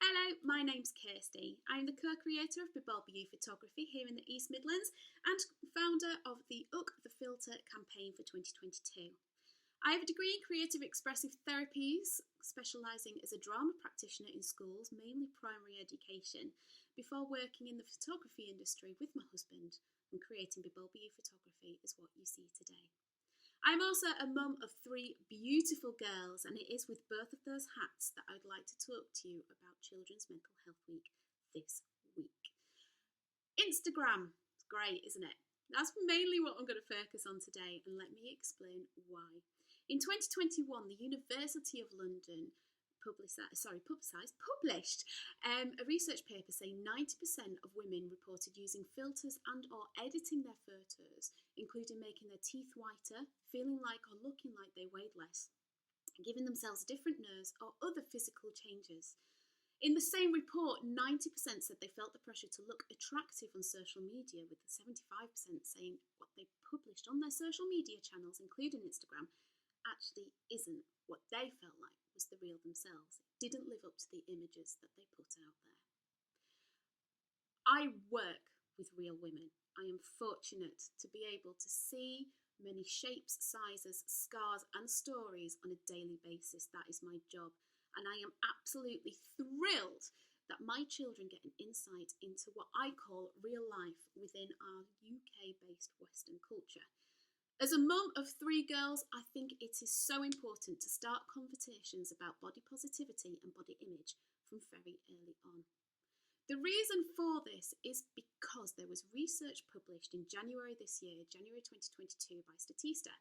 Hello, my name's Kirsty. I'm the co-creator of Belper Photography here in the East Midlands and founder of the the Filter campaign for 2022. I have a degree in creative expressive therapies, specialising as a drama practitioner in schools, mainly primary education, before working in the photography industry with my husband, and creating Belper Photography is what you see today. I'm also a mum of 3 beautiful girls, and it is with both of those hats that I'd like to talk to you about Children's Mental Health Week this week. Instagram, it's great, isn't it? That's mainly what I'm going to focus on today, and let me explain why. In 2021, the University of London published a research paper saying 90% of women reported using filters and or editing their photos, including making their teeth whiter, feeling like or looking like they weighed less, giving themselves a different nose or other physical changes. In the same report, 90% said they felt the pressure to look attractive on social media, with 75% saying what they published on their social media channels, including Instagram, actually isn't what they felt like was the real themselves. It didn't live up to the images that they put out there. I work with real women. I am fortunate to be able to see many shapes, sizes, scars and stories on a daily basis. That is my job. And I am absolutely thrilled that my children get an insight into what I call real life within our UK-based Western culture. As a mum of 3 girls, I think it is so important to start conversations about body positivity and body image from very early on. The reason for this is because there was research published in January this year, January 2022, by Statista,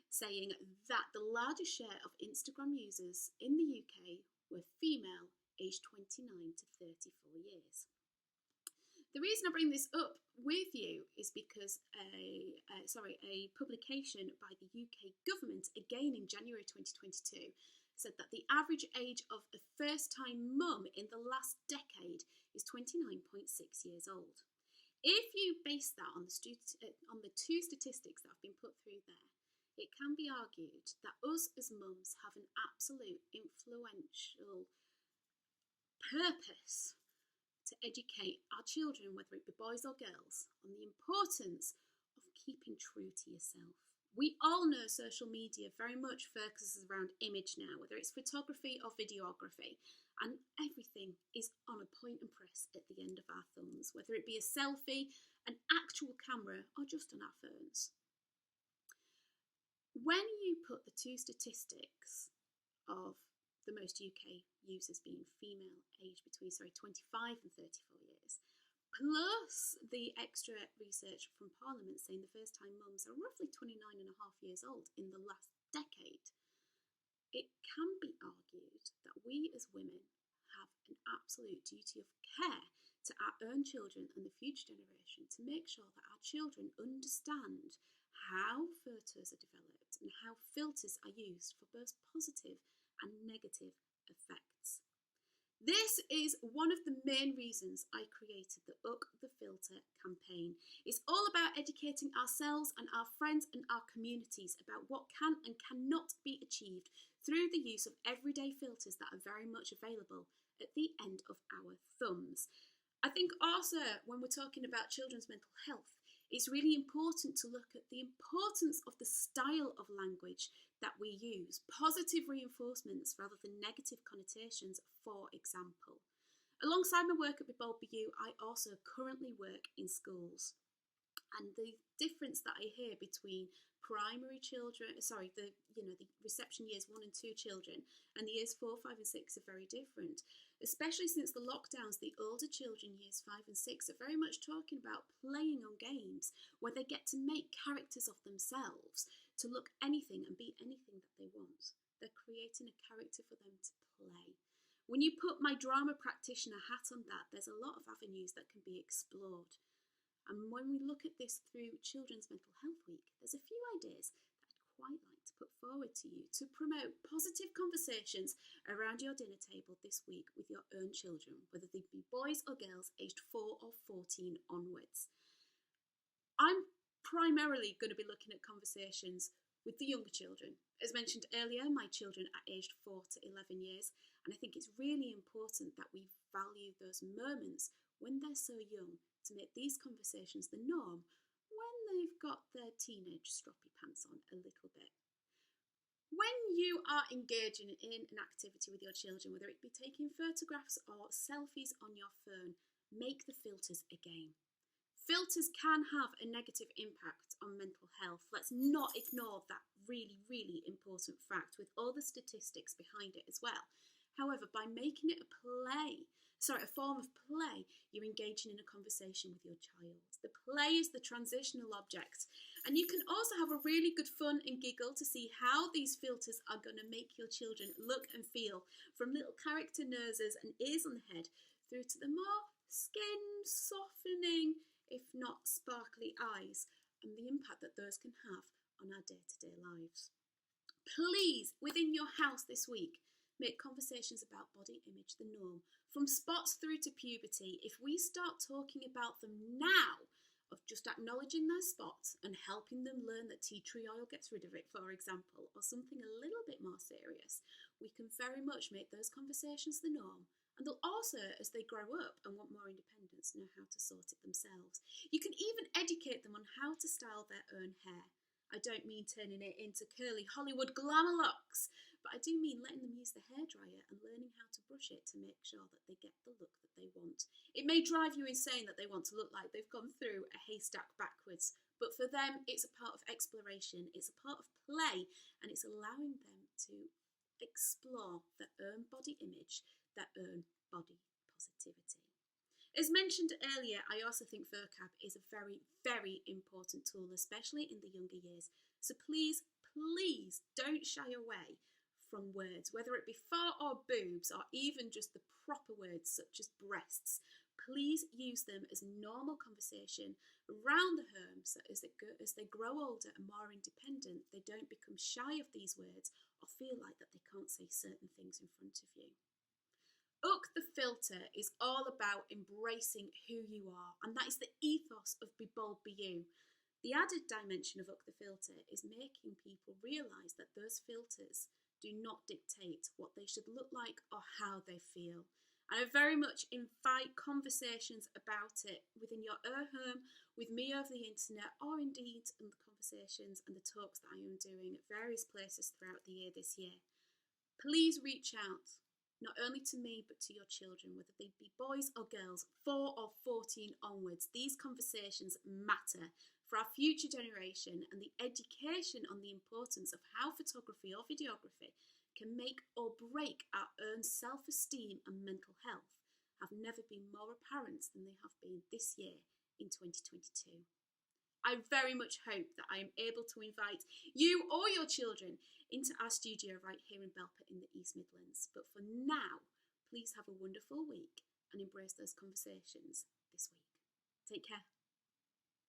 saying that the largest share of Instagram users in the UK were female, aged 29 to 34 years. The reason I bring this up with you is because a publication by the UK government, again in January 2022, said that the average age of a first-time mum in the last decade is 29.6 years old. If you base that on the 2 statistics that have been put through there, it can be argued that us as mums have an absolute influential purpose to educate our children, whether it be boys or girls, on the importance of keeping true to yourself. We all know social media very much focuses around image now, whether it's photography or videography, and everything is on a point and press at the end of our thumbs, whether it be a selfie, an actual camera, or just on our phones. When you put the 2 statistics of the most UK users being female, aged between 25 and 34 years, plus the extra research from Parliament saying the first-time mums are roughly 29.5 years old in the last decade, it can be argued that we as women have an absolute duty of care to our own children and the future generation to make sure that our children understand how photos are developed and how filters are used for both positive and negative effects. This is one of the main reasons I created the the Filter campaign. It's all about educating ourselves and our friends and our communities about what can and cannot be achieved through the use of everyday filters that are very much available at the end of our thumbs. I think also when we're talking about children's mental health, it's really important to look at the importance of the style of language that we use, positive reinforcements rather than negative connotations, for example. Alongside my work at Belper, I also currently work in schools. And the difference that I hear between primary children, the reception years 1 and 2 children, and the years 4, 5 and 6 are very different. Especially since the lockdowns, the older children, years 5 and 6, are very much talking about playing on games where they get to make characters of themselves to look anything and be anything that they want. They're creating a character for them to play. When you put my drama practitioner hat on that, there's a lot of avenues that can be explored. And when we look at this through Children's Mental Health Week, there's a few ideas that I'd quite like to put forward to you to promote positive conversations around your dinner table this week with your own children, whether they be boys or girls aged 4 or 14 onwards. I'm primarily going to be looking at conversations with the younger children. As mentioned earlier, my children are aged 4 to 11 years, And I think it's really important that we value those moments when they're so young to make these conversations the norm when they've got their teenage stroppy pants on a little bit. When you are engaging in an activity with your children, whether it be taking photographs or selfies on your phone, make the filters a game. Filters can have a negative impact on mental health. Let's not ignore that really, really important fact with all the statistics behind it as well. However, by making it a form of play, you're engaging in a conversation with your child. The play is the transitional object. And you can also have a really good fun and giggle to see how these filters are going to make your children look and feel, from little character noses and ears on the head through to the more skin softening, if not sparkly eyes, and the impact that those can have on our day-to-day lives. Please, within your house this week, make conversations about body image the norm. From spots through to puberty, if we start talking about them now, of just acknowledging their spots and helping them learn that tea tree oil gets rid of it, for example, or something a little bit more serious, we can very much make those conversations the norm. And they'll also, as they grow up and want more independence, know how to sort it themselves. You can even educate them on how to style their own hair. I don't mean turning it into curly Hollywood glamour locks, but I do mean letting them use the hairdryer and learning how to brush it to make sure that they get the look that they want. It may drive you insane that they want to look like they've gone through a haystack backwards, but for them, it's a part of exploration, it's a part of play, and it's allowing them to explore their own body image, their own body positivity. As mentioned earlier, I also think vocab is a very, very important tool, especially in the younger years. So please, please don't shy away from words, whether it be far or boobs, or even just the proper words such as breasts. Please use them as normal conversation around the home, so as they grow older and more independent, they don't become shy of these words or feel like that they can't say certain things in front of you. Up the Filter is all about embracing who you are, and that is the ethos of Be Bold, Be You. The added dimension of Up the Filter is making people realise that those filters do not dictate what they should look like or how they feel. And I very much invite conversations about it within your own home, with me over the internet, or indeed in the conversations and the talks that I am doing at various places throughout the year this year. Please reach out, not only to me, but to your children, whether they be boys or girls, 4 or 14 onwards. These conversations matter for our future generation, and the education on the importance of how photography or videography can make or break our own self-esteem and mental health have never been more apparent than they have been this year in 2022. I very much hope that I am able to invite you or your children into our studio right here in Belper in the East Midlands. But for now, please have a wonderful week and embrace those conversations this week. Take care.